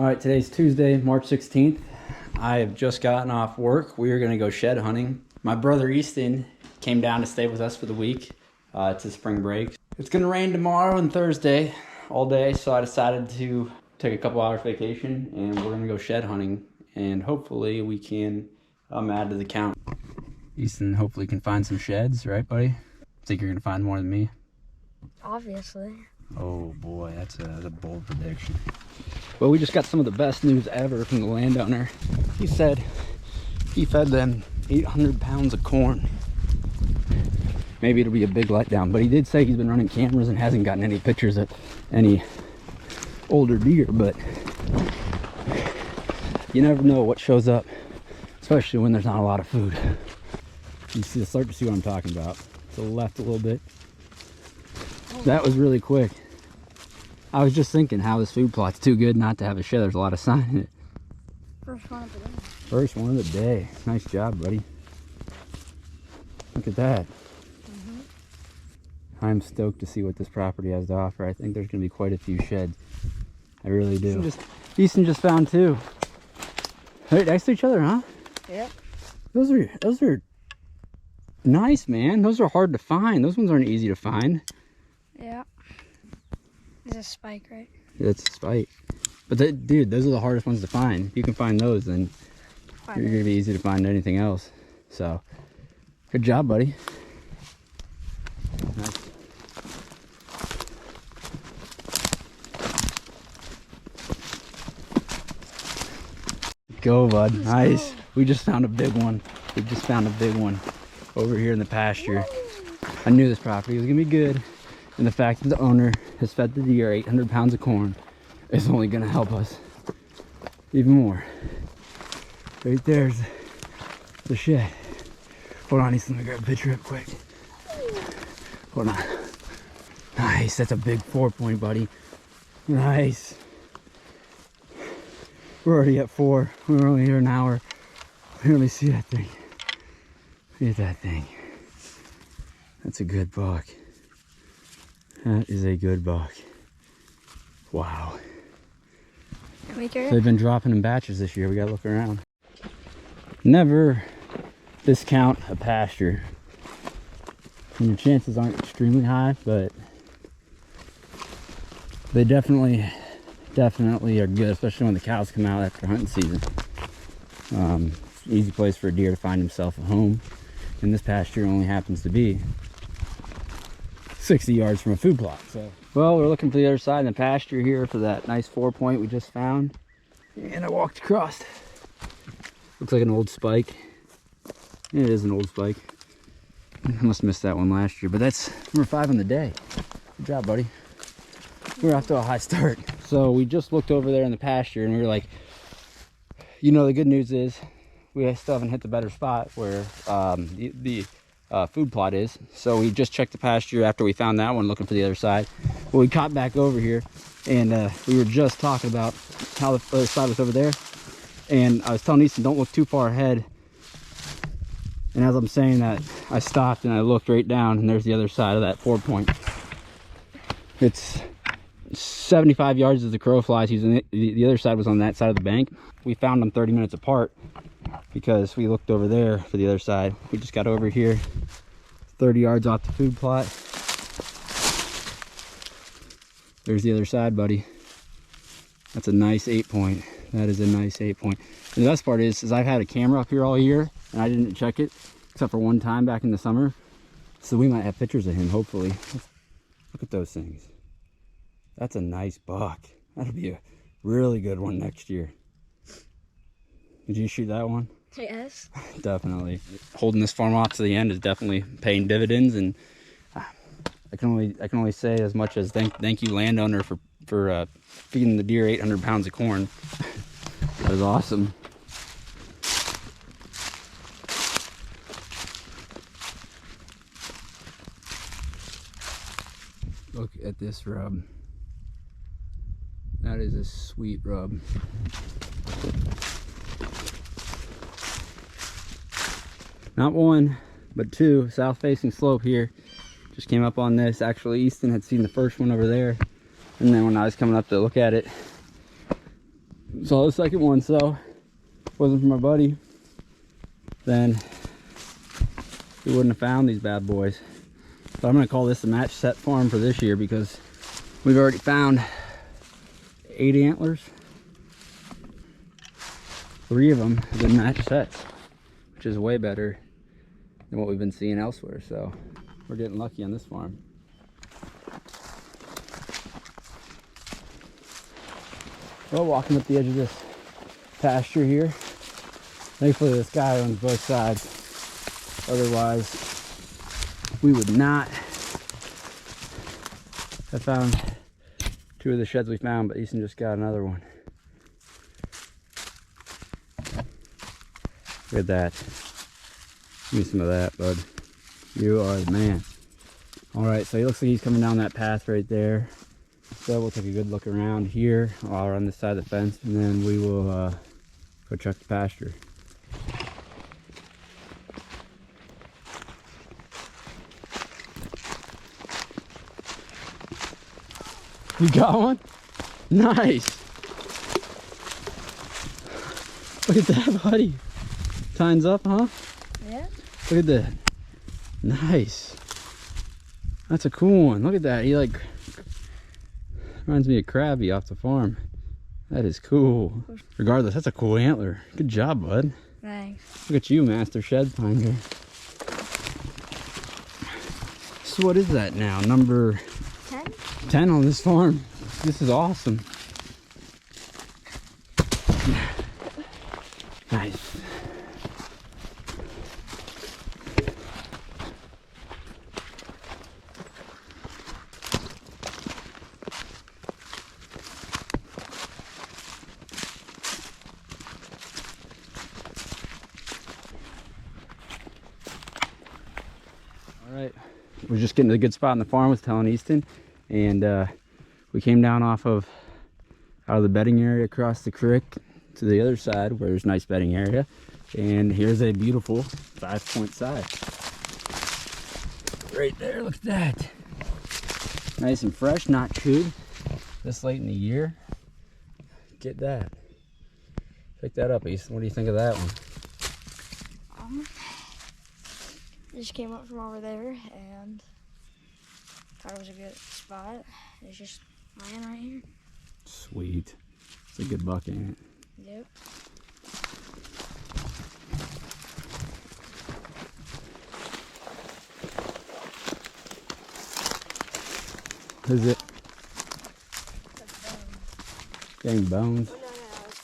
All right, today's Tuesday, March 16th. I have just gotten off work. We are going to go shed hunting. My brother Easton came down to stay with us for the week. It's his spring break. It's going to rain tomorrow and Thursday all day, so I decided to take a couple hours vacation and we're going to go shed hunting, and hopefully we can add to the count. Easton hopefully can find some sheds, right, buddy? Think you're going to find more than me? Obviously. Oh boy, that's a bold prediction. Well, we just got some of the best news ever from the landowner. He said he fed them 800 pounds of corn. Maybe it'll be a big letdown, but he did say he's been running cameras and hasn't gotten any pictures of any older deer, but you never know what shows up, especially when there's not a lot of food. You start to see what I'm talking about. To the left a little bit. That was really quick. I was just thinking how this food plot's too good not to have a shed. There's a lot of sign in it. First one of the day. First one of the day. Nice job, buddy. Look at that. I'm stoked to see what this property has to offer. I think there's going to be quite a few sheds. I really do. Easton just found two. Right next to each other, huh? Yep. Those are nice, man. Those are hard to find. Those ones aren't easy to find. Yeah. It's a spike, right? It's a spike. But dude, those are the hardest ones to find. If you can find those, then you're going to be easy to find anything else. So, good job, buddy. Nice. Go, bud. Nice. Go. We just found a big one. We just found a big one over here in the pasture. I knew this property was going to be good. And the fact that the owner has fed the deer 800 pounds of corn is only going to help us even more. Right there's the shed. Hold on, Easton, let me grab a picture real quick. Hold on. Nice, that's a big 4-point, buddy. Nice. We're already at 4. We were only here an hour. Let me see that thing. Look at that thing. That's a good buck. That is a good buck. Wow. So they've been dropping in batches this year. We gotta look around. Never discount a pasture. And your chances aren't extremely high, but they definitely are good, especially when the cows come out after hunting season. Easy place for a deer to find himself a home. And this pasture only happens to be 60 yards from a food plot. So, well, we're looking for the other side in the pasture here for that nice 4-point we just found. And I walked across. Looks like an old spike. It is an old spike. I must have missed that one last year, but that's number 5 on the day. Good job, buddy. We're off to a high start. So we just looked over there in the pasture and we were like, you know, the good news is we still haven't hit the better spot where the food plot is. So we just checked the pasture after we found that one, looking for the other side. Well, we caught back over here and we were just talking about how the other side was over there. And I was telling Easton, don't look too far ahead. And as I'm saying that, I stopped and I looked right down and there's the other side of that 4-point. It's 75 yards as the crow flies. The other side was on that side of the bank. We found them 30 minutes apart because we looked over there for the other side. We just got over here 30 yards off the food plot. There's the other side, buddy. That's a nice 8-point. That is a nice 8-point. And the best part is I've had a camera up here all year and I didn't check it except for one time back in the summer. So we might have pictures of him, hopefully. Look at those things. That's a nice buck. That'll be a really good one next year. Did you shoot that one? Yes. Definitely. Holding this farm off to the end is definitely paying dividends, and I can only say as much as thank you, landowner, for feeding the deer 800 pounds of corn. That was awesome. Look at this rub. That is a sweet rub. Not one, but 2 south facing slope here. Just came up on this. Actually, Easton had seen the first one over there. And then when I was coming up to look at it, Saw the second one, so if it wasn't for my buddy, then we wouldn't have found these bad boys. But I'm gonna call this the match set farm for this year because we've already found 8 antlers. 3 of them have been match sets, which is way better than what we've been seeing elsewhere. So we're getting lucky on this farm. Well, walking up the edge of this pasture here. Thankfully this guy owns both sides. Otherwise, we would not have found 2 of the sheds we found, but Easton just got another one. Look at that. Give me some of that, bud. You are the man. Alright, so he looks like he's coming down that path right there. So we'll take a good look around here while we're on this side of the fence, and then we will go check the pasture. You got one? Nice! Look at that, buddy. Time's up, huh? Yeah. Look at that. Nice. That's a cool one. Look at that. He like reminds me of Krabby off the farm. That is cool. Regardless, that's a cool antler. Good job, bud. Thanks. Look at you, master shed finder. So what is that now? Number 10? 10 on this farm. This is awesome. Nice. All right, we're just getting to a good spot in the farm, was telling Easton, and we came down out of the bedding area across the creek to the other side where there's a nice bedding area, and here's a beautiful 5-point side right there. Look at that, nice and fresh, not chewed this late in the year. Get that, pick that up, Easton. What do you think of that one? I just came up from over there and thought it was a good spot. It's just laying right here. Sweet. It's a good buck, ain't it? Yep. Is it? Getting bones. Oh, no, it's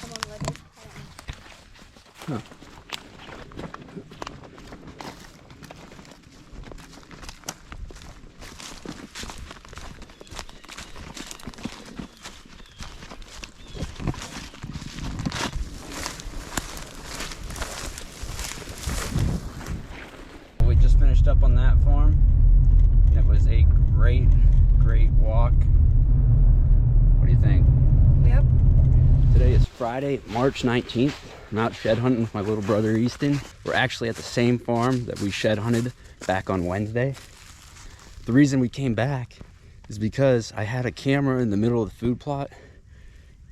someone living. Huh. We just finished up on that farm. It was a great walk. What do you think? Yep. Today is Friday, March 19th. I'm out shed hunting with my little brother Easton. We're actually at the same farm that we shed hunted back on Wednesday. The reason we came back is because I had a camera in the middle of the food plot,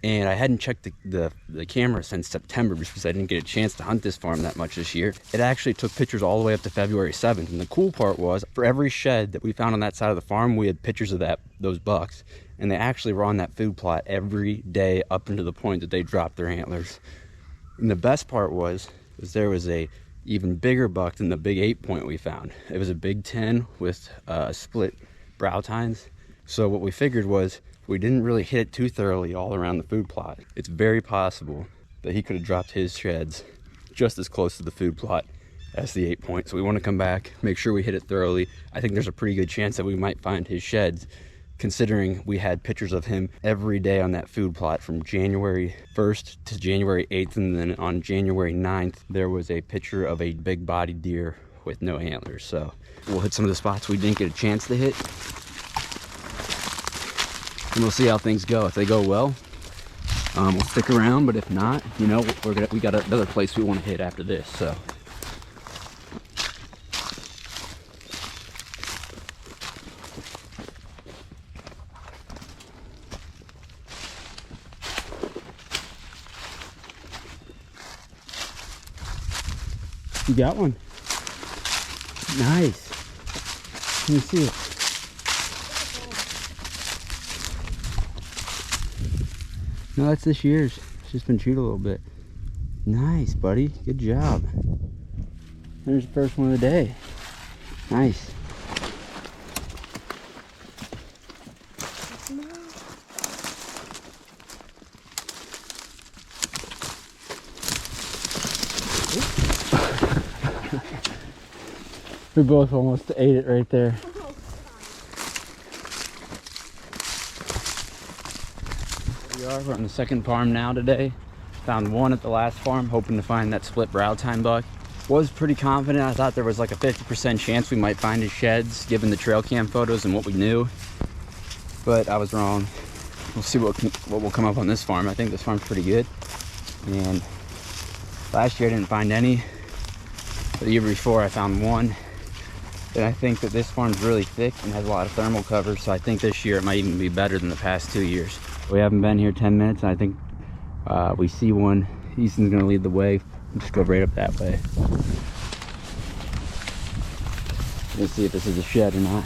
and I hadn't checked the camera since September just because I didn't get a chance to hunt this farm that much this year. It actually took pictures all the way up to February 7th. And the cool part was, for every shed that we found on that side of the farm, we had pictures of those bucks. And they actually were on that food plot every day up until the point that they dropped their antlers. And the best part was there was a even bigger buck than the big 8-point we found. It was a big 10 with split brow tines. So what we figured was, we didn't really hit it too thoroughly all around the food plot. It's very possible that he could have dropped his sheds just as close to the food plot as the 8-point. So we want to come back, make sure we hit it thoroughly. I think there's a pretty good chance that we might find his sheds, considering we had pictures of him every day on that food plot from January 1st to January 8th. And then on January 9th, there was a picture of a big bodied deer with no antlers. So we'll hit some of the spots we didn't get a chance to hit, and we'll see how things go. If they go well, we'll stick around, but if not, you know, we got another place we want to hit after this. So You got one. Nice. Let me see it. No, that's this year's. It's just been chewed a little bit. Nice, buddy. Good job. There's the first one of the day. Nice. We both almost ate it right there. We're on the second farm now today. Found one at the last farm, hoping to find that split brow tine buck. Was pretty confident. I thought there was like a 50% chance we might find his sheds, given the trail cam photos and what we knew. But I was wrong. We'll see what will come up on this farm. I think this farm's pretty good. And last year I didn't find any. But the year before I found one. And I think that this farm's really thick and has a lot of thermal cover, so I think this year it might even be better than the past 2 years. We haven't been here 10 minutes, and I think we see one. Easton's gonna lead the way. Just go right up that way. Let's see if this is a shed or not.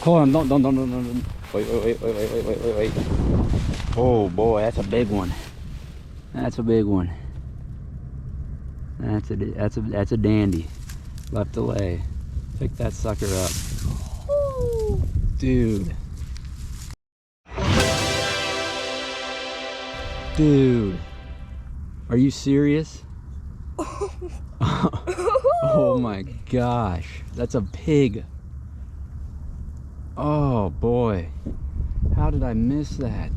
Hold on, don't. Wait. Oh boy, that's a big one. That's a big one. That's a dandy. Left to lay. Pick that sucker up. Ooh. Dude. Dude. Are you serious? Oh my gosh. That's a pig. Oh boy. How did I miss that?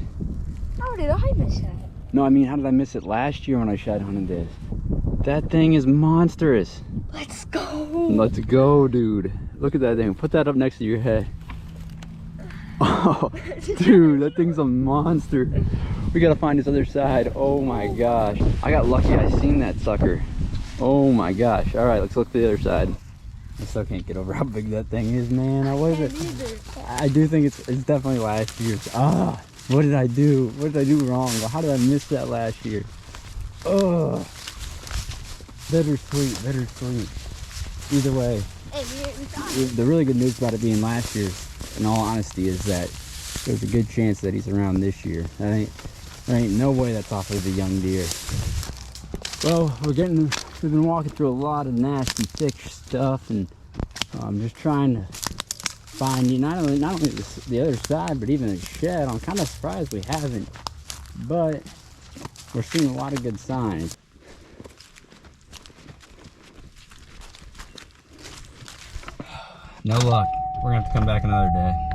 How did I miss that? No, I mean, how did I miss it last year when I shed hunted this? That thing is monstrous. Let's go. Let's go, dude. Look at that thing. Put that up next to your head. Oh, dude, that thing's a monster. We gotta find this other side. Oh my gosh. I got lucky. I seen that sucker. Oh my gosh. All right, let's look to the other side. I still can't get over how big that thing is, man. I do think it's definitely last year's. Ah, what did I do? What did I do wrong? How did I miss that last year? Oh, bittersweet. Either way, the really good news about it being last year's, in all honesty, is that there's a good chance that he's around this year. There ain't no way that's off of the young deer. Well, we've been walking through a lot of nasty, thick stuff, and I'm just trying to find not only the other side, but even a shed. I'm kind of surprised we haven't, but we're seeing a lot of good signs. No luck. We're gonna have to come back another day.